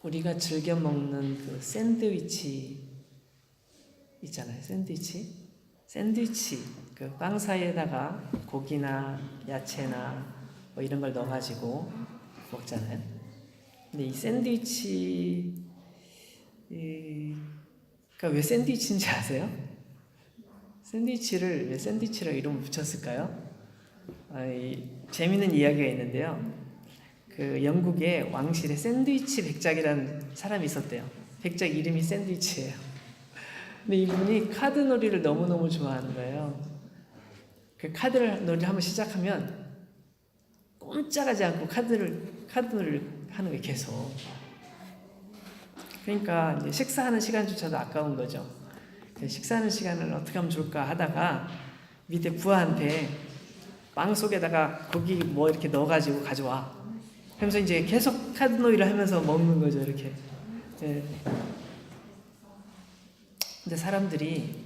우리가 즐겨 먹는 그 샌드위치 있잖아요. 샌드위치 그 빵 사이에다가 고기나 야채나 뭐 이런 걸 넣어가지고 먹잖아요. 근데 이 샌드위치 그러니까 왜 샌드위치인지 아세요? 샌드위치를 왜 샌드위치라고 이름을 붙였을까요? 재미있는 이야기가 있는데요. 그 영국의 왕실에 샌드위치 백작이라는 사람이 있었대요. 백작 이름이 샌드위치예요. 근데 이분이 카드놀이를 너무너무 좋아하는 거예요. 그 카드놀이를 한번 시작하면 꼼짝하지 않고 카드놀이를 하는 거예요, 계속. 그러니까 이제 식사하는 시간조차도 아까운 거죠. 식사하는 시간을 어떻게 하면 좋을까 하다가 밑에 부하한테 빵 속에다가 고기 뭐 이렇게 넣어가지고 가져와. 그러면서 이제 계속 카드놀이를 하면서 먹는 거죠, 이렇게. 네. 근데 사람들이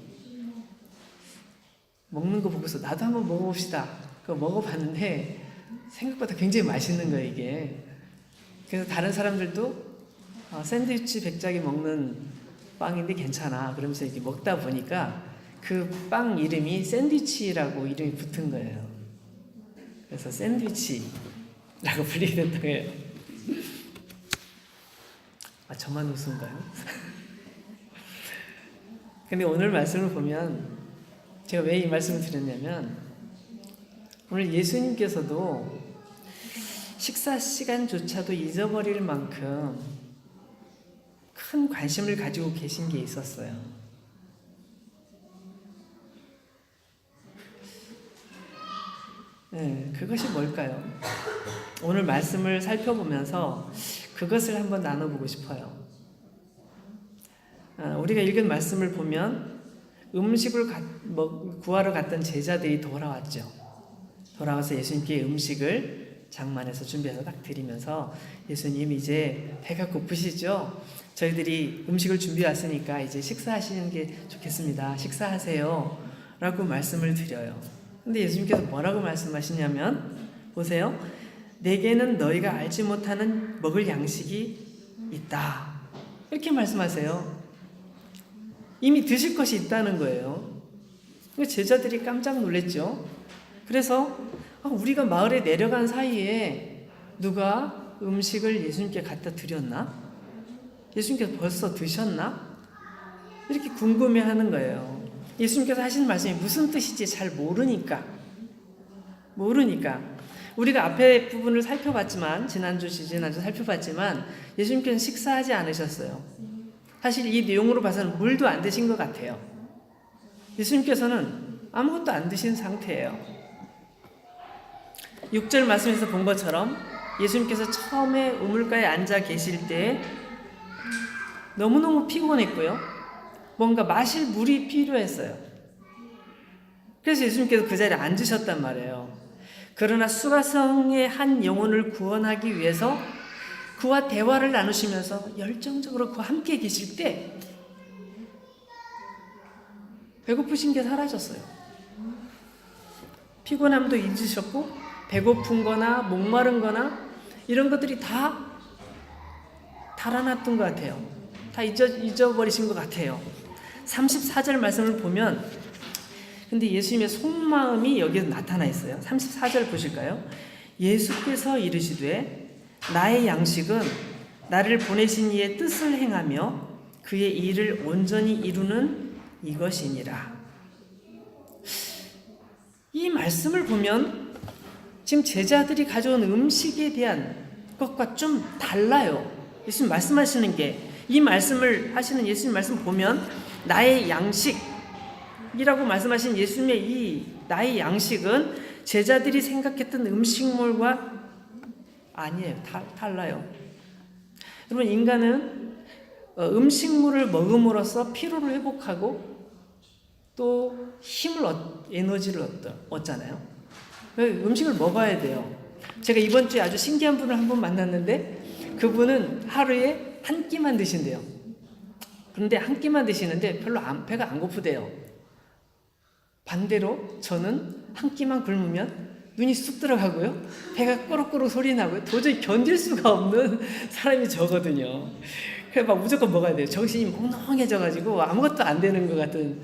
먹는 거 보고서 나도 한번 먹어봅시다. 그거 먹어봤는데 생각보다 굉장히 맛있는 거예요, 이게. 그래서 다른 사람들도 샌드위치 백작이 먹는 빵인데 괜찮아. 그러면서 이렇게 먹다 보니까 그 빵 이름이 샌드위치라고 이름이 붙은 거예요. 그래서 샌드위치라고 불리게 됐던 거예요. 저만 웃은가요? 근데 오늘 말씀을 보면 제가 왜 이 말씀을 드렸냐면 오늘 예수님께서도 식사 시간조차도 잊어버릴 만큼 큰 관심을 가지고 계신 게 있었어요. 네, 그것이 뭘까요? 오늘 말씀을 살펴보면서 그것을 한번 나눠보고 싶어요. 우리가 읽은 말씀을 보면 음식을 구하러 갔던 제자들이 돌아왔죠. 돌아와서 예수님께 음식을 장만해서 준비해서 딱 드리면서 예수님 이제 배가 고프시죠? 저희들이 음식을 준비해 왔으니까 이제 식사하시는 게 좋겠습니다. 식사하세요 라고 말씀을 드려요. 근데 예수님께서 뭐라고 말씀하시냐면 보세요. 내게는 너희가 알지 못하는 먹을 양식이 있다. 이렇게 말씀하세요. 이미 드실 것이 있다는 거예요. 제자들이 깜짝 놀랐죠. 그래서 우리가 마을에 내려간 사이에 누가 음식을 예수님께 갖다 드렸나? 예수님께서 벌써 드셨나? 이렇게 궁금해하는 거예요. 예수님께서 하시는 말씀이 무슨 뜻인지 잘 모르니까 우리가 앞에 부분을 살펴봤지만 지난주 살펴봤지만 예수님께서는 식사하지 않으셨어요. 사실 이 내용으로 봐서는 물도 안 드신 것 같아요. 예수님께서는 아무것도 안 드신 상태예요. 6절 말씀에서 본 것처럼 예수님께서 처음에 우물가에 앉아 계실 때 너무너무 피곤했고요. 뭔가 마실 물이 필요했어요. 그래서 예수님께서 그 자리에 앉으셨단 말이에요. 그러나 수가성의 한 영혼을 구원하기 위해서 그와 대화를 나누시면서 열정적으로 그와 함께 계실 때 배고프신 게 사라졌어요. 피곤함도 잊으셨고 배고픈 거나 목마른 거나 이런 것들이 다 달아났던 것 같아요. 다 잊어버리신 것 같아요. 34절 말씀을 보면 근데 예수님의 속마음이 여기서 나타나 있어요. 34절 보실까요? 예수께서 이르시되 나의 양식은 나를 보내신 이의 뜻을 행하며 그의 일을 온전히 이루는 이것이니라. 이 말씀을 보면 지금 제자들이 가져온 음식에 대한 것과 좀 달라요. 예수님 말씀하시는 게 이 말씀을 하시는 예수님 말씀 보면 나의 양식이라고 말씀하신 예수님의 이 나의 양식은 제자들이 생각했던 음식물과 아니에요. 달라요. 여러분 인간은 음식물을 먹음으로써 피로를 회복하고 또 에너지를 얻잖아요. 음식을 먹어야 돼요. 제가 이번 주에 아주 신기한 분을 한 번 만났는데 그분은 하루에 한 끼만 드신대요. 그런데 한 끼만 드시는데 별로 배가 안 고프대요. 반대로 저는 한 끼만 굶으면 눈이 쑥 들어가고요. 배가 꼬록꼬록 소리 나고요. 도저히 견딜 수가 없는 사람이 저거든요. 그래서 막 무조건 먹어야 돼요. 정신이 몽롱해져가지고 아무것도 안 되는 것 같은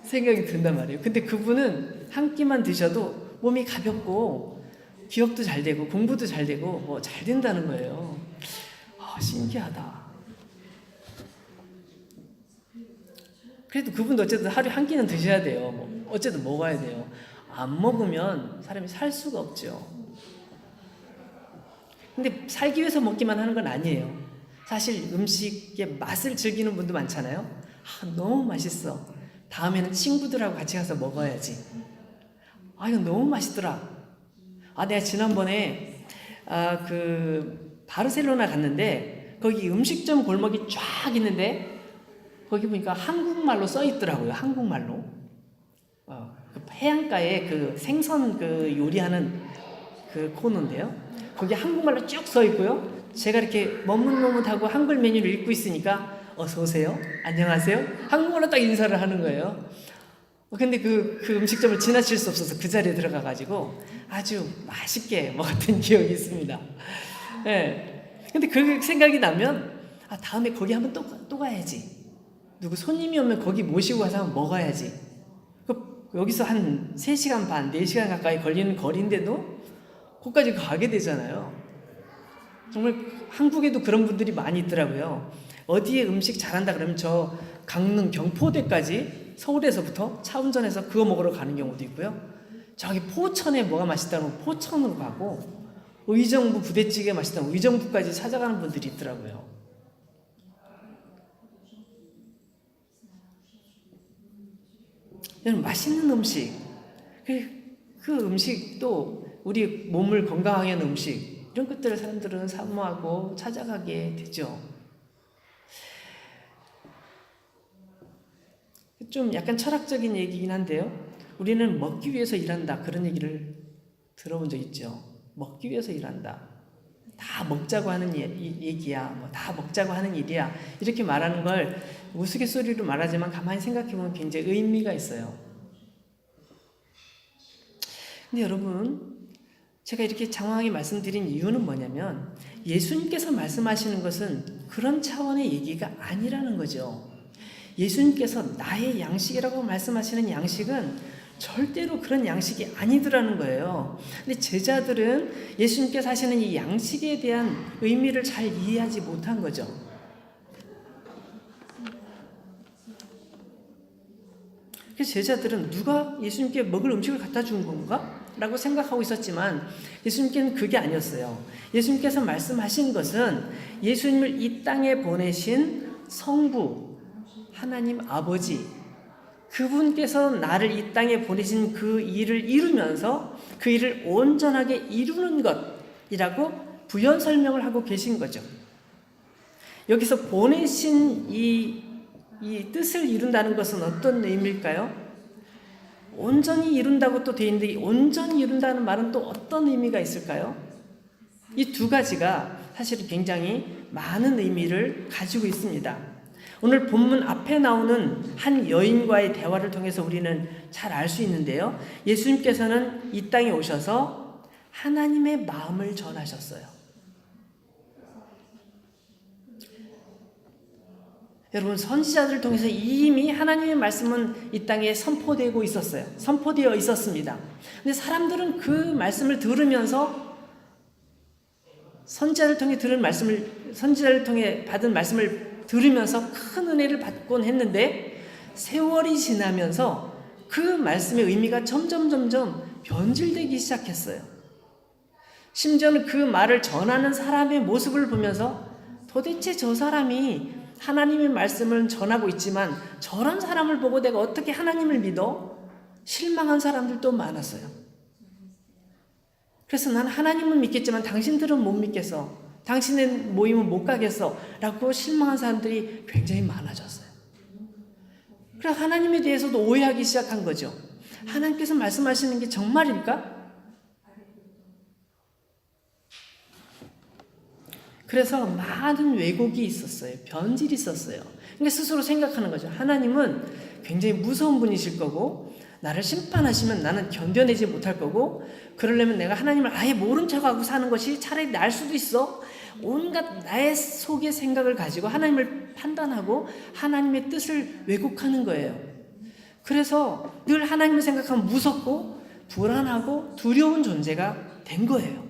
생각이 든단 말이에요. 근데 그분은 한 끼만 드셔도 몸이 가볍고 기억도 잘 되고 공부도 잘 되고 뭐 잘 된다는 거예요. 신기하다. 그래도 그분도 어쨌든 하루에 한 끼는 드셔야 돼요. 어쨌든 먹어야 돼요. 안 먹으면 사람이 살 수가 없죠. 근데 살기 위해서 먹기만 하는 건 아니에요. 사실 음식의 맛을 즐기는 분도 많잖아요. 너무 맛있어. 다음에는 친구들하고 같이 가서 먹어야지. 이거 너무 맛있더라. 내가 지난번에 바르셀로나 갔는데 거기 음식점 골목이 쫙 있는데 거기 보니까 한국말로 써 있더라고요. 한국말로. 해안가에 그 생선 요리하는 그 코너인데요. 거기 한국말로 쭉 써 있고요. 제가 이렇게 머뭇머뭇하고 한글 메뉴를 읽고 있으니까 어서 오세요. 안녕하세요. 한국말로 딱 인사를 하는 거예요. 근데 그 음식점을 지나칠 수 없어서 그 자리에 들어가가지고 아주 맛있게 먹었던 기억이 있습니다. 네. 근데 그 생각이 나면 다음에 거기 한번 또 가야지. 누구 손님이 오면 거기 모시고 가서 한번 먹어야지. 여기서 한 3시간 반, 4시간 가까이 걸리는 거리인데도 거기까지 가게 되잖아요. 정말 한국에도 그런 분들이 많이 있더라고요. 어디에 음식 잘한다 그러면 저 강릉 경포대까지 서울에서부터 차 운전해서 그거 먹으러 가는 경우도 있고요. 저기 포천에 뭐가 맛있다면 포천으로 가고 의정부 부대찌개 맛있다면 의정부까지 찾아가는 분들이 있더라고요. 맛있는 음식, 그 음식도 우리 몸을 건강하게 하는 음식, 이런 것들을 사람들은 사모하고 찾아가게 되죠. 좀 약간 철학적인 얘기긴 한데요. 우리는 먹기 위해서 일한다, 그런 얘기를 들어본 적 있죠. 먹기 위해서 일한다. 다 먹자고 하는 얘기야. 다 먹자고 하는 일이야. 이렇게 말하는 걸 우스갯소리로 말하지만 가만히 생각해보면 굉장히 의미가 있어요. 근데 여러분, 제가 이렇게 장황하게 말씀드린 이유는 뭐냐면 예수님께서 말씀하시는 것은 그런 차원의 얘기가 아니라는 거죠. 예수님께서 나의 양식이라고 말씀하시는 양식은 절대로 그런 양식이 아니더라는 거예요. 근데 제자들은 예수님께서 하시는 이 양식에 대한 의미를 잘 이해하지 못한 거죠. 그래서 제자들은 누가 예수님께 먹을 음식을 갖다 준 건가? 라고 생각하고 있었지만 예수님께는 그게 아니었어요. 예수님께서 말씀하신 것은 예수님을 이 땅에 보내신 성부, 하나님 아버지, 그분께서 나를 이 땅에 보내신 그 일을 이루면서 그 일을 온전하게 이루는 것이라고 부연 설명을 하고 계신 거죠. 여기서 보내신 이 뜻을 이룬다는 것은 어떤 의미일까요? 온전히 이룬다고 또 되어 있는데 온전히 이룬다는 말은 또 어떤 의미가 있을까요? 이 두 가지가 사실 굉장히 많은 의미를 가지고 있습니다. 오늘 본문 앞에 나오는 한 여인과의 대화를 통해서 우리는 잘 알 수 있는데요. 예수님께서는 이 땅에 오셔서 하나님의 마음을 전하셨어요. 여러분, 선지자들을 통해서 이미 하나님의 말씀은 이 땅에 선포되고 있었어요. 선포되어 있었습니다. 근데 사람들은 그 말씀을 들으면서 선지자를 통해 받은 말씀을 들으면서 큰 은혜를 받곤 했는데 세월이 지나면서 그 말씀의 의미가 점점 변질되기 시작했어요. 심지어는 그 말을 전하는 사람의 모습을 보면서 도대체 저 사람이 하나님의 말씀을 전하고 있지만 저런 사람을 보고 내가 어떻게 하나님을 믿어? 실망한 사람들도 많았어요. 그래서 난 하나님은 믿겠지만 당신들은 못 믿겠어. 당신의 모임은 못 가겠어. 라고 실망한 사람들이 굉장히 많아졌어요. 그래서 하나님에 대해서도 오해하기 시작한 거죠. 하나님께서 말씀하시는 게 정말일까? 그래서 많은 왜곡이 있었어요. 변질이 있었어요. 그러니까 스스로 생각하는 거죠. 하나님은 굉장히 무서운 분이실 거고 나를 심판하시면 나는 견뎌내지 못할 거고, 그러려면 내가 하나님을 아예 모른 척하고 사는 것이 차라리 나을 수도 있어. 온갖 나의 속의 생각을 가지고 하나님을 판단하고 하나님의 뜻을 왜곡하는 거예요. 그래서 늘 하나님을 생각하면 무섭고 불안하고 두려운 존재가 된 거예요.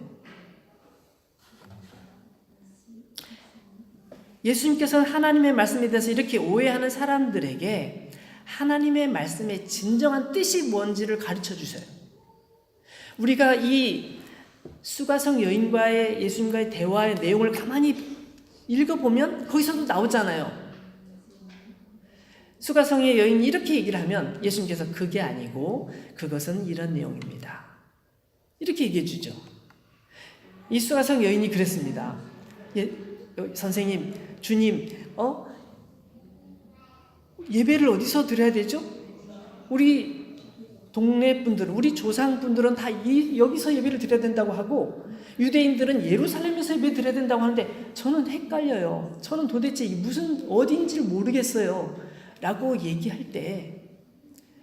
예수님께서는 하나님의 말씀에 대해서 이렇게 오해하는 사람들에게 하나님의 말씀의 진정한 뜻이 뭔지를 가르쳐 주셔요. 우리가 이 수가성 여인과의 예수님과의 대화의 내용을 가만히 읽어보면 거기서도 나오잖아요. 수가성의 여인이 이렇게 얘기를 하면 예수님께서 그게 아니고 그것은 이런 내용입니다. 이렇게 얘기해 주죠. 이 수가성 여인이 그랬습니다. 선생님, 주님, 예배를 어디서 드려야 되죠? 우리 동네 분들은, 우리 조상 분들은 다 여기서 예배를 드려야 된다고 하고, 유대인들은 예루살렘에서 예배 드려야 된다고 하는데 저는 헷갈려요. 저는 도대체 무슨 어딘지를 모르겠어요. 라고 얘기할 때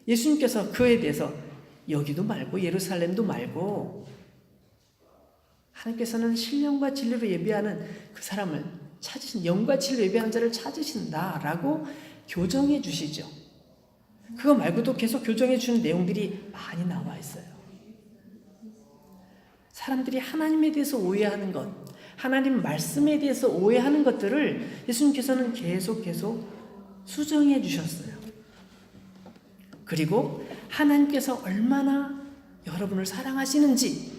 예수님께서 그에 대해서 여기도 말고 예루살렘도 말고 하나님께서는 신령과 진리로 예배하는 그 사람을 찾으신, 영과 진리로 예배하는 자를 찾으신다라고 교정해 주시죠. 그거 말고도 계속 교정해 주는 내용들이 많이 나와 있어요. 사람들이 하나님에 대해서 오해하는 것, 하나님 말씀에 대해서 오해하는 것들을 예수님께서는 계속 수정해 주셨어요. 그리고 하나님께서 얼마나 여러분을 사랑하시는지,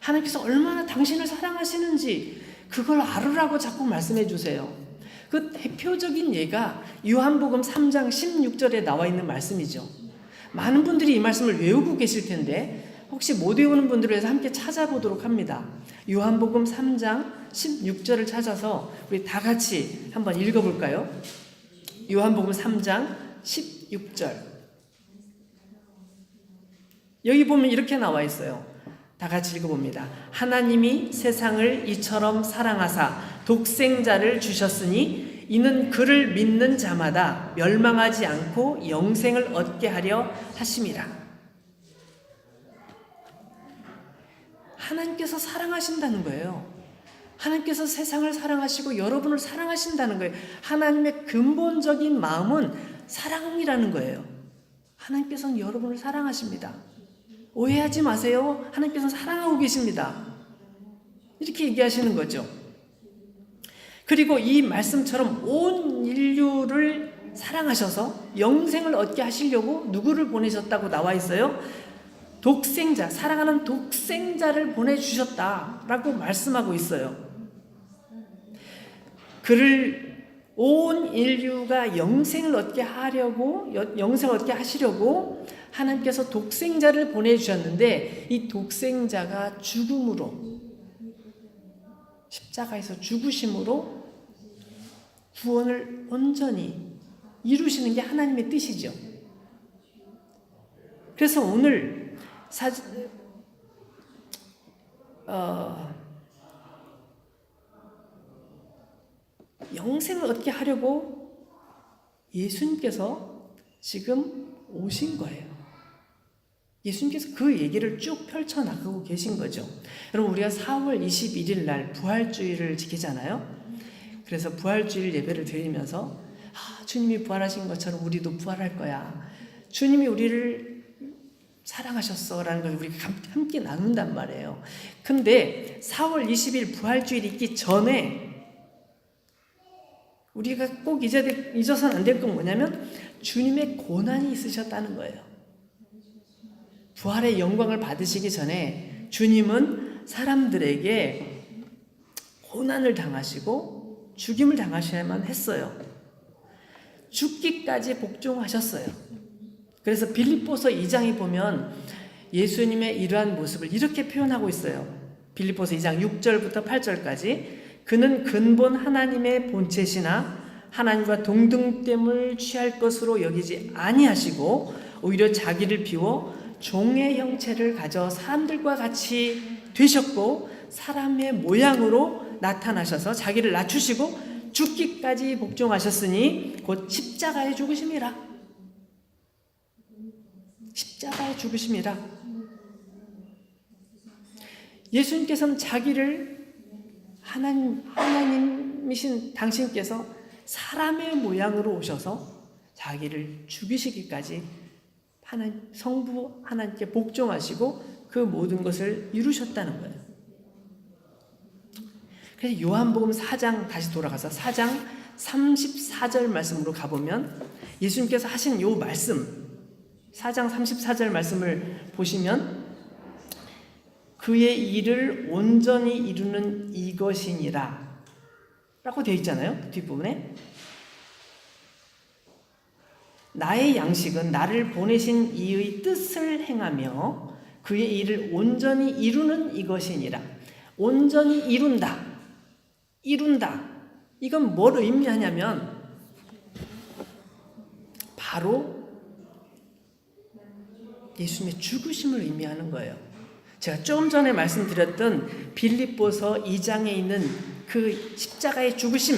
하나님께서 얼마나 당신을 사랑하시는지 그걸 알으라고 자꾸 말씀해 주세요. 그 대표적인 예가 요한복음 3장 16절에 나와 있는 말씀이죠. 많은 분들이 이 말씀을 외우고 계실 텐데 혹시 못 외우는 분들을 위해서 함께 찾아보도록 합니다. 요한복음 3장 16절을 찾아서 우리 다 같이 한번 읽어볼까요? 요한복음 3장 16절. 여기 보면 이렇게 나와 있어요. 다 같이 읽어봅니다. 하나님이 세상을 이처럼 사랑하사 독생자를 주셨으니 이는 그를 믿는 자마다 멸망하지 않고 영생을 얻게 하려 하심이라. 하나님께서 사랑하신다는 거예요. 하나님께서 세상을 사랑하시고 여러분을 사랑하신다는 거예요. 하나님의 근본적인 마음은 사랑이라는 거예요. 하나님께서는 여러분을 사랑하십니다. 오해하지 마세요. 하나님께서는 사랑하고 계십니다. 이렇게 얘기하시는 거죠. 그리고 이 말씀처럼 온 인류를 사랑하셔서 영생을 얻게 하시려고 누구를 보내셨다고 나와 있어요? 독생자, 사랑하는 독생자를 보내주셨다라고 말씀하고 있어요. 그를 온 인류가 영생을 얻게 하려고, 영생을 얻게 하시려고 하나님께서 독생자를 보내주셨는데 이 독생자가 죽음으로, 십자가에서 죽으심으로 구원을 온전히 이루시는 게 하나님의 뜻이죠. 그래서 오늘 영생을 얻게 하려고 예수님께서 지금 오신 거예요. 예수님께서 그 얘기를 쭉 펼쳐나가고 계신 거죠. 여러분, 우리가 4월 21일 날 부활주일을 지키잖아요. 그래서 부활주일 예배를 드리면서 주님이 부활하신 것처럼 우리도 부활할 거야. 주님이 우리를 사랑하셨어 라는 걸 우리가 함께 나눈단 말이에요. 근데 4월 20일 부활주일 있기 전에 우리가 꼭 잊어서는 안 될 건 뭐냐면 주님의 고난이 있으셨다는 거예요. 부활의 영광을 받으시기 전에 주님은 사람들에게 고난을 당하시고 죽임을 당하셔야만 했어요. 죽기까지 복종하셨어요. 그래서 빌립보서 2장에 보면 예수님의 이러한 모습을 이렇게 표현하고 있어요. 빌립보서 2장 6절부터 8절까지 그는 근본 하나님의 본체시나 하나님과 동등됨을 취할 것으로 여기지 아니하시고 오히려 자기를 비워 종의 형체를 가져 사람들과 같이 되셨고 사람의 모양으로 나타나셔서 자기를 낮추시고 죽기까지 복종하셨으니 곧 십자가에 죽으심이라. 십자가의 죽으심이라. 예수님께서는 자기를 하나님이신 당신께서 사람의 모양으로 오셔서 자기를 죽이시기까지 성부 하나님께 복종하시고 그 모든 것을 이루셨다는 거예요. 그래서 요한복음 4장 다시 돌아가서 4장 34절 말씀으로 가보면 예수님께서 하신 요 말씀 4장 34절 말씀을 보시면 그의 일을 온전히 이루는 이것이니라 라고 되어 있잖아요. 그 뒷부분에 나의 양식은 나를 보내신 이의 뜻을 행하며 그의 일을 온전히 이루는 이것이니라. 온전히 이룬다. 이건 뭘 의미하냐면 바로 예수님의 죽으심을 의미하는 거예요. 제가 좀 전에 말씀드렸던 빌립보서 2장에 있는 그 십자가의 죽으심,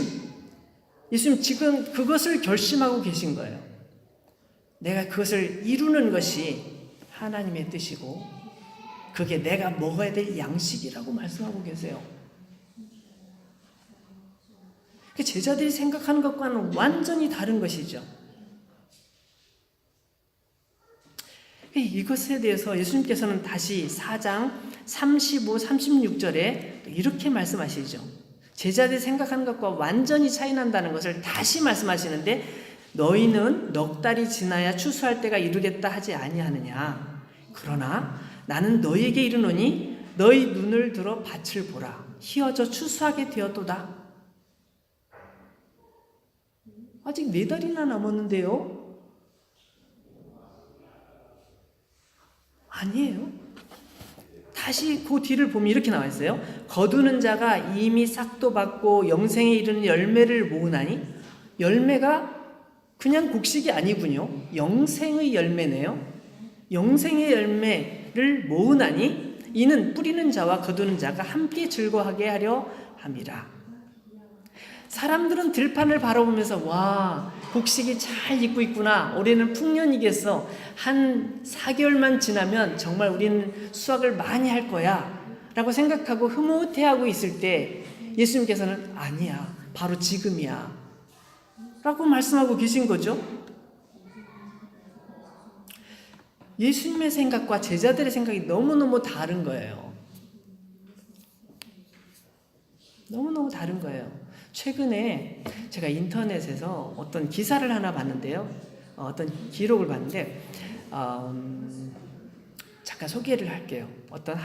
예수님 지금 그것을 결심하고 계신 거예요. 내가 그것을 이루는 것이 하나님의 뜻이고 그게 내가 먹어야 될 양식이라고 말씀하고 계세요. 제자들이 생각하는 것과는 완전히 다른 것이죠. 이것에 대해서 예수님께서는 다시 4장 35, 36절에 이렇게 말씀하시죠. 제자들이 생각하는 것과 완전히 차이 난다는 것을 다시 말씀하시는데 너희는 넉 달이 지나야 추수할 때가 이르겠다 하지 아니하느냐. 그러나 나는 너희에게 이르노니 너희 눈을 들어 밭을 보라. 희어져 추수하게 되었도다. 아직 4달이나 남았는데요? 아니에요. 다시 그 뒤를 보면 이렇게 나와 있어요. 거두는 자가 이미 싹도 받고 영생에 이르는 열매를 모으나니 열매가 그냥 곡식이 아니군요. 영생의 열매네요. 영생의 열매를 모으나니 이는 뿌리는 자와 거두는 자가 함께 즐거워하게 하려 함이라. 사람들은 들판을 바라보면서 와, 곡식이 잘 익고 있구나. 올해는 풍년이겠어. 한 4개월만 지나면 정말 우리는 수확을 많이 할 거야 라고 생각하고 흐뭇해하고 있을 때 예수님께서는 아니야, 바로 지금이야 라고 말씀하고 계신 거죠. 예수님의 생각과 제자들의 생각이 너무너무 다른 거예요. 너무너무 다른 거예요. 최근에 제가 인터넷에서 어떤 기사를 하나 봤는데요. 어떤 기록을 봤는데 잠깐 소개를 할게요. 어떤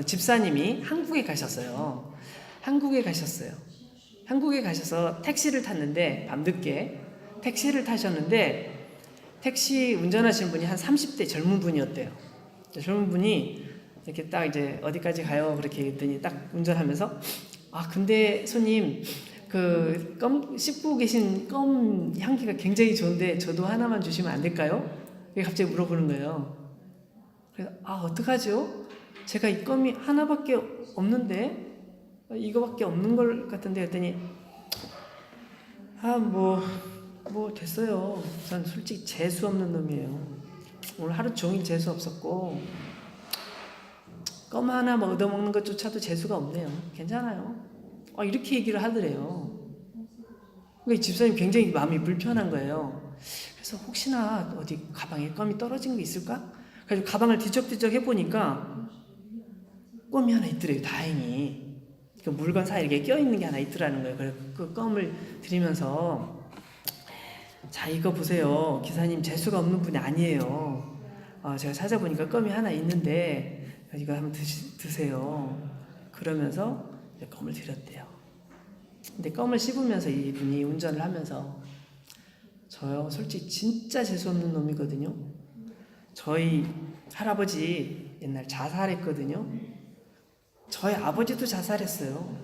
집사님이 한국에 가셨어요. 한국에 가셔서 택시를 탔는데 밤늦게 택시를 타셨는데 택시 운전하시는 분이 한 30대 젊은 분이었대요. 젊은 분이 이렇게 딱 이제 어디까지 가요? 그렇게 했더니 딱 운전하면서 근데 손님 그 씹고 계신 껌 향기가 굉장히 좋은데 저도 하나만 주시면 안 될까요? 갑자기 물어보는 거예요. 그래서 어떡하죠? 제가 이 껌이 하나밖에 없는데 이거밖에 없는 걸 같은데 했더니 뭐 됐어요. 전 솔직히 재수 없는 놈이에요. 오늘 하루 종일 재수 없었고 껌 하나 얻어먹는 것조차도 재수가 없네요. 괜찮아요. 이렇게 얘기를 하더래요. 그러니까 집사님 굉장히 마음이 불편한 거예요. 그래서 혹시나 어디 가방에 껌이 떨어진 거 있을까? 그래서 가방을 뒤적뒤적 해보니까 껌이 하나 있더래요. 다행히. 그 물건 사이에 이렇게 껴있는 게 하나 있더라는 거예요. 그래서 그 껌을 드리면서 자, 이거 보세요. 기사님 재수가 없는 분이 아니에요. 제가 찾아보니까 껌이 하나 있는데 이거 한번 드세요. 그러면서 이제 껌을 드렸대요. 근데 껌을 씹으면서 이분이 운전을 하면서 저요, 솔직히 진짜 재수없는 놈이거든요. 저희 할아버지 옛날 자살했거든요. 저희 아버지도 자살했어요.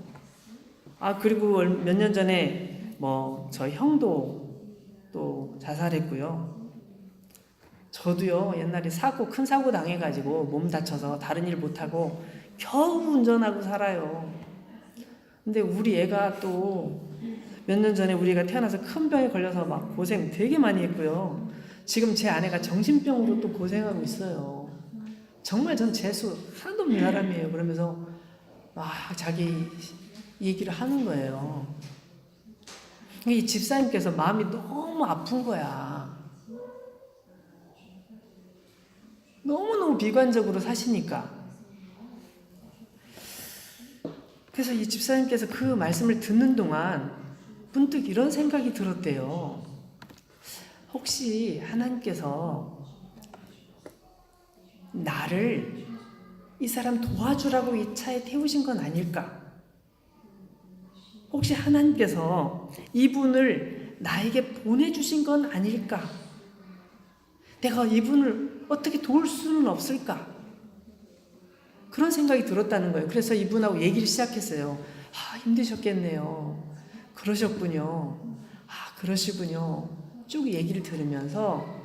그리고 몇 년 전에 저희 형도 또 자살했고요. 저도요, 옛날에 큰 사고 당해가지고 몸 다쳐서 다른 일 못하고 겨우 운전하고 살아요. 근데 우리 애가 또 몇 년 전에 우리 애가 태어나서 큰 병에 걸려서 막 고생 되게 많이 했고요. 지금 제 아내가 정신병으로 또 고생하고 있어요. 정말 전 재수 하나도 없는 사람이에요. 그러면서 막 자기 얘기를 하는 거예요. 이 집사님께서 마음이 너무 아픈 거야. 너무너무 비관적으로 사시니까. 그래서 이 집사님께서 그 말씀을 듣는 동안 문득 이런 생각이 들었대요. 혹시 하나님께서 나를 이 사람 도와주라고 이 차에 태우신 건 아닐까? 혹시 하나님께서 이분을 나에게 보내주신 건 아닐까? 내가 이분을 어떻게 도울 수는 없을까? 그런 생각이 들었다는 거예요. 그래서 이분하고 얘기를 시작했어요. 힘드셨겠네요. 그러셨군요. 그러시군요. 쭉 얘기를 들으면서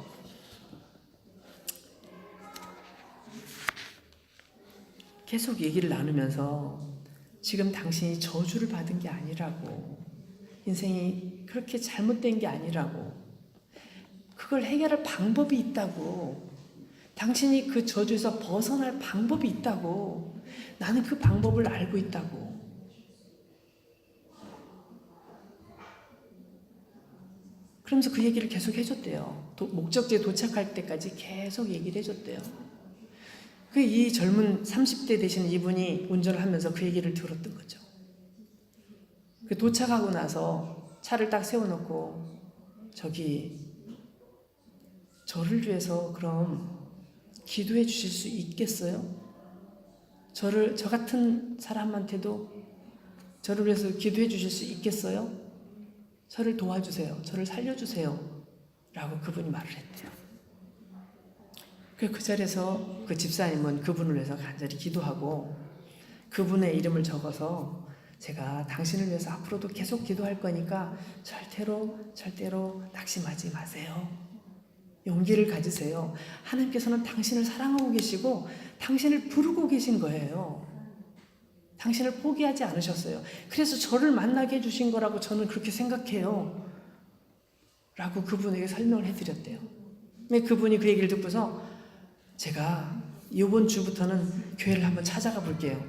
계속 얘기를 나누면서 지금 당신이 저주를 받은 게 아니라고, 인생이 그렇게 잘못된 게 아니라고, 그걸 해결할 방법이 있다고, 당신이 그 저주에서 벗어날 방법이 있다고, 나는 그 방법을 알고 있다고. 그러면서 그 얘기를 계속 해줬대요. 목적지에 도착할 때까지 계속 얘기를 해줬대요. 이 젊은 30대 되시는 이분이 운전을 하면서 그 얘기를 들었던 거죠. 도착하고 나서 차를 딱 세워놓고 저를 위해서 그럼 기도해 주실 수 있겠어요? 저 같은 사람한테도 저를 위해서 기도해 주실 수 있겠어요? 저를 도와주세요. 저를 살려주세요. 라고 그분이 말을 했대요. 그 자리에서 그 집사님은 그분을 위해서 간절히 기도하고 그분의 이름을 적어서 제가 당신을 위해서 앞으로도 계속 기도할 거니까 절대로 낙심하지 마세요. 용기를 가지세요. 하나님께서는 당신을 사랑하고 계시고 당신을 부르고 계신 거예요. 당신을 포기하지 않으셨어요. 그래서 저를 만나게 해주신 거라고 저는 그렇게 생각해요. 라고 그분에게 설명을 해드렸대요. 근데 그분이 그 얘기를 듣고서 제가 이번 주부터는 교회를 한번 찾아가 볼게요.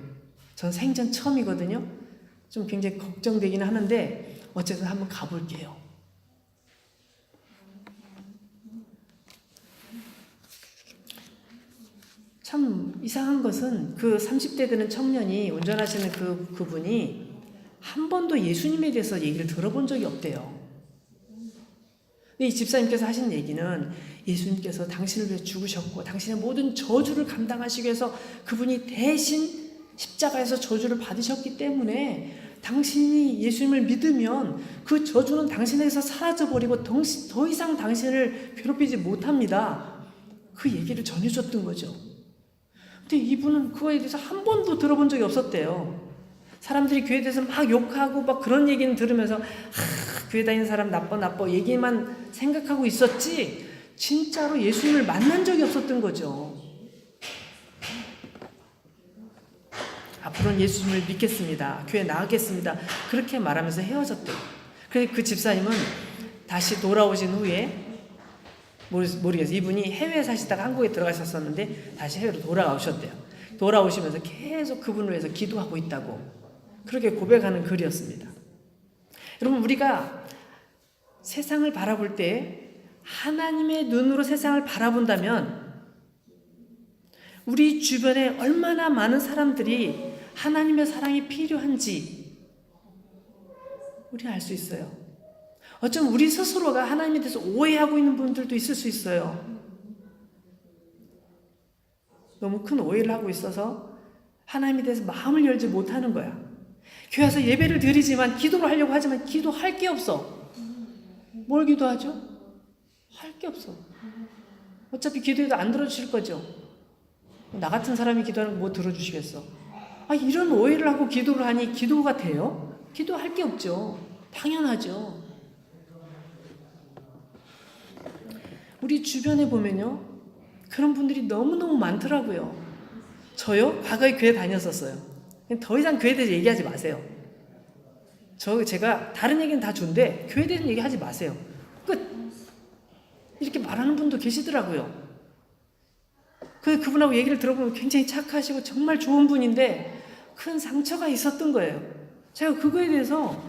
전 생전 처음이거든요. 좀 굉장히 걱정되기는 하는데 어쨌든 한번 가볼게요. 참 이상한 것은 그 30대 되는 청년이 운전하시는 그분이 한 번도 예수님에 대해서 얘기를 들어본 적이 없대요. 근데 이 집사님께서 하신 얘기는 예수님께서 당신을 위해 죽으셨고 당신의 모든 저주를 감당하시기 위해서 그분이 대신 십자가에서 저주를 받으셨기 때문에 당신이 예수님을 믿으면 그 저주는 당신에게서 사라져버리고 더 이상 당신을 괴롭히지 못합니다. 그 얘기를 전해줬던 거죠. 근데 이분은 그거에 대해서 한 번도 들어본 적이 없었대요. 사람들이 교회에 대해서 막 욕하고 막 그런 얘기는 들으면서 교회 다니는 사람 나빠 얘기만 생각하고 있었지 진짜로 예수님을 만난 적이 없었던 거죠. 앞으로는 예수님을 믿겠습니다. 교회 나가겠습니다. 그렇게 말하면서 헤어졌대요. 그래서 그 집사님은 다시 돌아오신 후에 모르겠어요. 이분이 해외에 사시다가 한국에 들어가셨었는데 다시 해외로 돌아오셨대요. 돌아오시면서 계속 그분을 위해서 기도하고 있다고 그렇게 고백하는 글이었습니다. 여러분 우리가 세상을 바라볼 때 하나님의 눈으로 세상을 바라본다면 우리 주변에 얼마나 많은 사람들이 하나님의 사랑이 필요한지 우리 알 수 있어요. 어쩜 우리 스스로가 하나님에 대해서 오해하고 있는 분들도 있을 수 있어요. 너무 큰 오해를 하고 있어서 하나님에 대해서 마음을 열지 못하는 거야. 교회 와서 예배를 드리지만 기도를 하려고 하지만 기도할 게 없어. 뭘 기도하죠? 할 게 없어. 어차피 기도해도 안 들어주실 거죠. 나 같은 사람이 기도하는 거 뭐 들어주시겠어? 이런 오해를 하고 기도를 하니 기도가 돼요? 기도할 게 없죠. 당연하죠. 우리 주변에 보면요. 그런 분들이 너무너무 많더라고요. 저요? 과거에 교회 다녔었어요. 더 이상 교회에 대해서 얘기하지 마세요. 제가 다른 얘기는 다 좋은데 교회에 대해서 얘기하지 마세요. 끝. 이렇게 말하는 분도 계시더라고요. 그분하고 얘기를 들어보면 굉장히 착하시고 정말 좋은 분인데 큰 상처가 있었던 거예요. 제가 그거에 대해서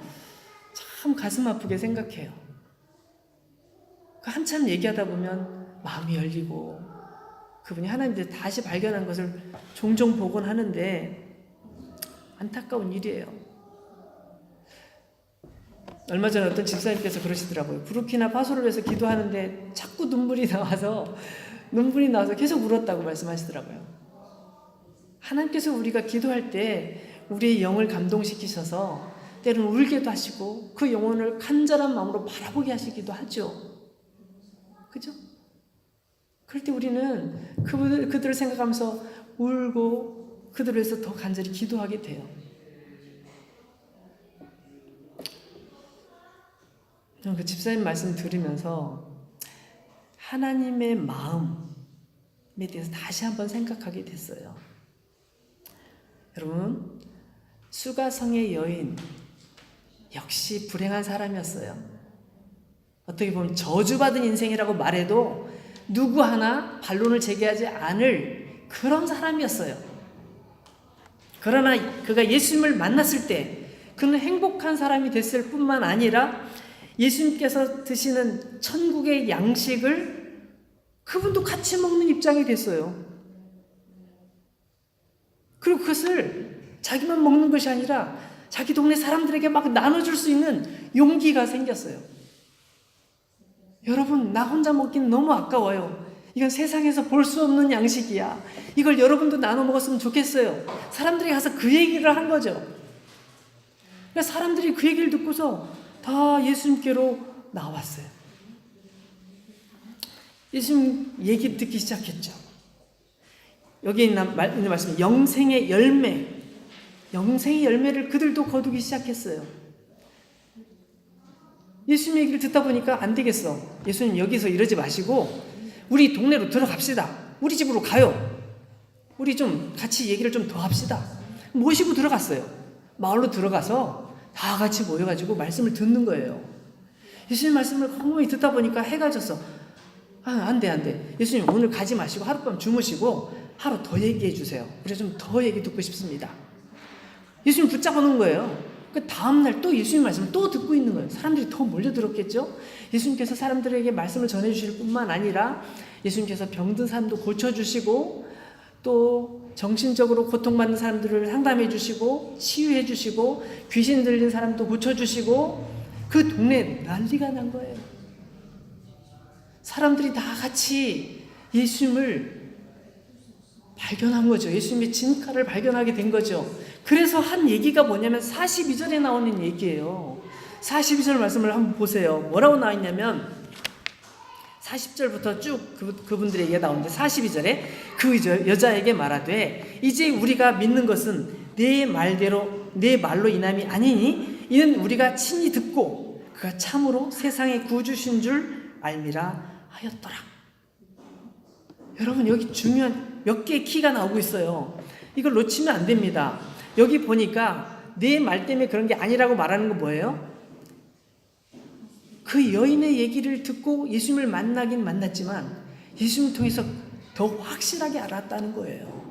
참 가슴 아프게 생각해요. 한참 얘기하다 보면 마음이 열리고 그분이 하나님께 다시 발견한 것을 종종 보곤 하는데 안타까운 일이에요. 얼마 전에 어떤 집사님께서 그러시더라고요. 부르키나파소를 위해서 기도하는데 자꾸 눈물이 나와서 계속 울었다고 말씀하시더라고요. 하나님께서 우리가 기도할 때 우리의 영을 감동시키셔서 때로는 울게도 하시고 그 영혼을 간절한 마음으로 바라보게 하시기도 하죠. 그죠? 그럴 때 우리는 그들을 생각하면서 울고 그들을 위해서 더 간절히 기도하게 돼요. 저는 그 집사님 말씀 들으면서 하나님의 마음에 대해서 다시 한번 생각하게 됐어요. 여러분, 수가성의 여인 역시 불행한 사람이었어요. 어떻게 보면 저주받은 인생이라고 말해도 누구 하나 반론을 제기하지 않을 그런 사람이었어요. 그러나 그가 예수님을 만났을 때 그는 행복한 사람이 됐을 뿐만 아니라 예수님께서 드시는 천국의 양식을 그분도 같이 먹는 입장이 됐어요. 그리고 그것을 자기만 먹는 것이 아니라 자기 동네 사람들에게 막 나눠줄 수 있는 용기가 생겼어요. 여러분, 나 혼자 먹기는 너무 아까워요. 이건 세상에서 볼 수 없는 양식이야. 이걸 여러분도 나눠 먹었으면 좋겠어요. 사람들이 가서 그 얘기를 한 거죠. 그러니까 사람들이 그 얘기를 듣고서 다 예수님께로 나왔어요. 예수님 얘기 듣기 시작했죠. 여기 있는 말씀이 영생의 열매, 영생의 열매를 그들도 거두기 시작했어요. 예수님 얘기를 듣다 보니까 안 되겠어. 예수님 여기서 이러지 마시고 우리 동네로 들어갑시다. 우리 집으로 가요. 우리 좀 같이 얘기를 좀 더 합시다. 모시고 들어갔어요. 마을로 들어가서 다 같이 모여가지고 말씀을 듣는 거예요. 예수님 말씀을 꼼꼼히 듣다 보니까 해가 졌어. 안 돼. 예수님 오늘 가지 마시고 하룻밤 주무시고 하루 더 얘기해 주세요. 우리 좀 더 얘기 듣고 싶습니다. 예수님 붙잡아 놓은 거예요. 그 다음날 또 예수님 말씀을 또 듣고 있는 거예요. 사람들이 더 몰려들었겠죠? 예수님께서 사람들에게 말씀을 전해주실 뿐만 아니라 예수님께서 병든 사람도 고쳐주시고 또 정신적으로 고통받는 사람들을 상담해 주시고 치유해 주시고 귀신 들린 사람도 고쳐주시고 그 동네에 난리가 난 거예요. 사람들이 다 같이 예수님을 발견한 거죠. 예수님의 진가를 발견하게 된 거죠. 그래서 한 얘기가 뭐냐면 42절에 나오는 얘기예요. 42절 말씀을 한번 보세요. 뭐라고 나와 있냐면 40절부터 쭉 그분들의 얘기가 나오는데 42절에 그 여자에게 말하되 이제 우리가 믿는 것은 내 말로 인함이 아니니 이는 우리가 친히 듣고 그가 참으로 세상의 구주신 줄 알미라 하였더라. 여러분, 여기 중요한 몇 개의 키가 나오고 있어요. 이걸 놓치면 안 됩니다. 여기 보니까 내 말 때문에 그런 게 아니라고 말하는 건 뭐예요? 그 여인의 얘기를 듣고 예수님을 만나긴 만났지만 예수님을 통해서 더 확실하게 알았다는 거예요.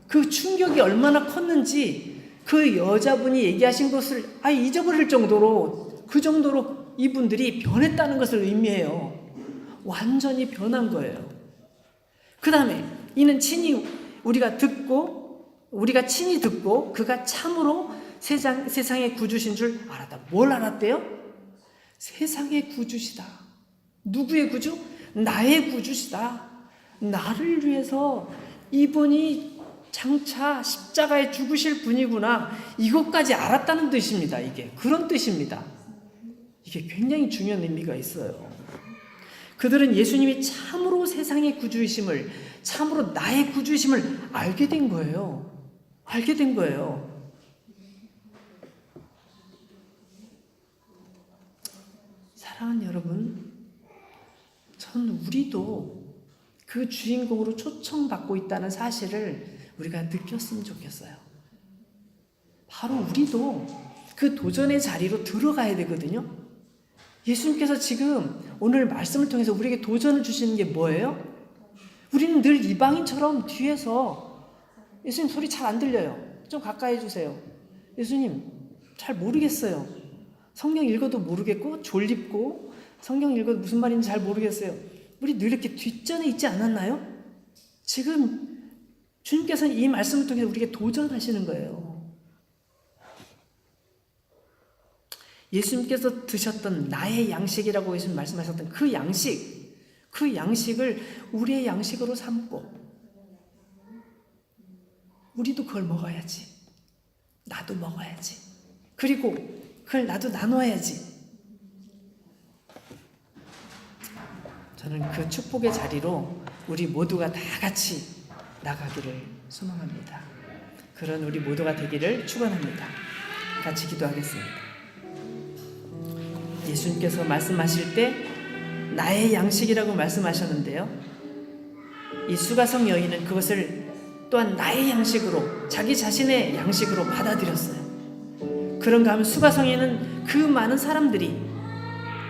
그 충격이 얼마나 컸는지 그 여자분이 얘기하신 것을 잊어버릴 정도로 그 정도로 이분들이 변했다는 것을 의미해요. 완전히 변한 거예요. 그 다음에 이는 우리가 친히 듣고 그가 참으로 세상의 구주신 줄 알았다. 뭘 알았대요? 세상의 구주시다. 누구의 구주? 나의 구주시다. 나를 위해서 이분이 장차 십자가에 죽으실 분이구나. 이것까지 알았다는 뜻입니다. 이게 그런 뜻입니다. 이게 굉장히 중요한 의미가 있어요. 그들은 예수님이 참으로 세상의 구주이심을, 참으로 나의 구주이심을 알게 된 거예요. 알게 된 거예요. 사랑하는 여러분, 전 우리도 그 주인공으로 초청받고 있다는 사실을 우리가 느꼈으면 좋겠어요. 바로 우리도 그 도전의 자리로 들어가야 되거든요. 예수님께서 지금 오늘 말씀을 통해서 우리에게 도전을 주시는 게 뭐예요? 우리는 늘 이방인처럼 뒤에서 예수님 소리 잘 안 들려요. 좀 가까이 해주세요. 예수님 잘 모르겠어요. 성경 읽어도 모르겠고 졸립고 성경 읽어도 무슨 말인지 잘 모르겠어요. 우리 늘 이렇게 뒷전에 있지 않았나요? 지금 주님께서는 이 말씀을 통해서 우리에게 도전하시는 거예요. 예수님께서 드셨던 나의 양식이라고 예수님 말씀하셨던 그 양식을 우리의 양식으로 삼고 우리도 그걸 먹어야지. 나도 먹어야지. 그리고 그걸 나도 나눠야지. 저는 그 축복의 자리로 우리 모두가 다 같이 나가기를 소망합니다. 그런 우리 모두가 되기를 축원합니다. 같이 기도하겠습니다. 예수님께서 말씀하실 때 나의 양식이라고 말씀하셨는데요. 이 수가성 여인은 그것을 또한 나의 양식으로, 자기 자신의 양식으로 받아들였어요. 그런가 하면 수가성에는 그 많은 사람들이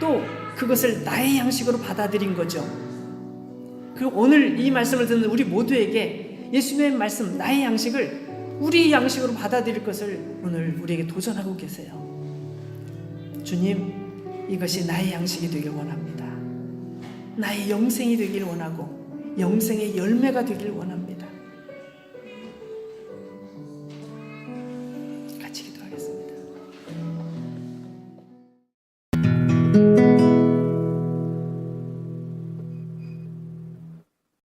또 그것을 나의 양식으로 받아들인 거죠. 그리고 오늘 이 말씀을 듣는 우리 모두에게 예수님의 말씀, 나의 양식을 우리 양식으로 받아들일 것을 오늘 우리에게 도전하고 계세요. 주님, 이것이 나의 양식이 되길 원합니다. 나의 영생이 되길 원하고 영생의 열매가 되길 원합니다.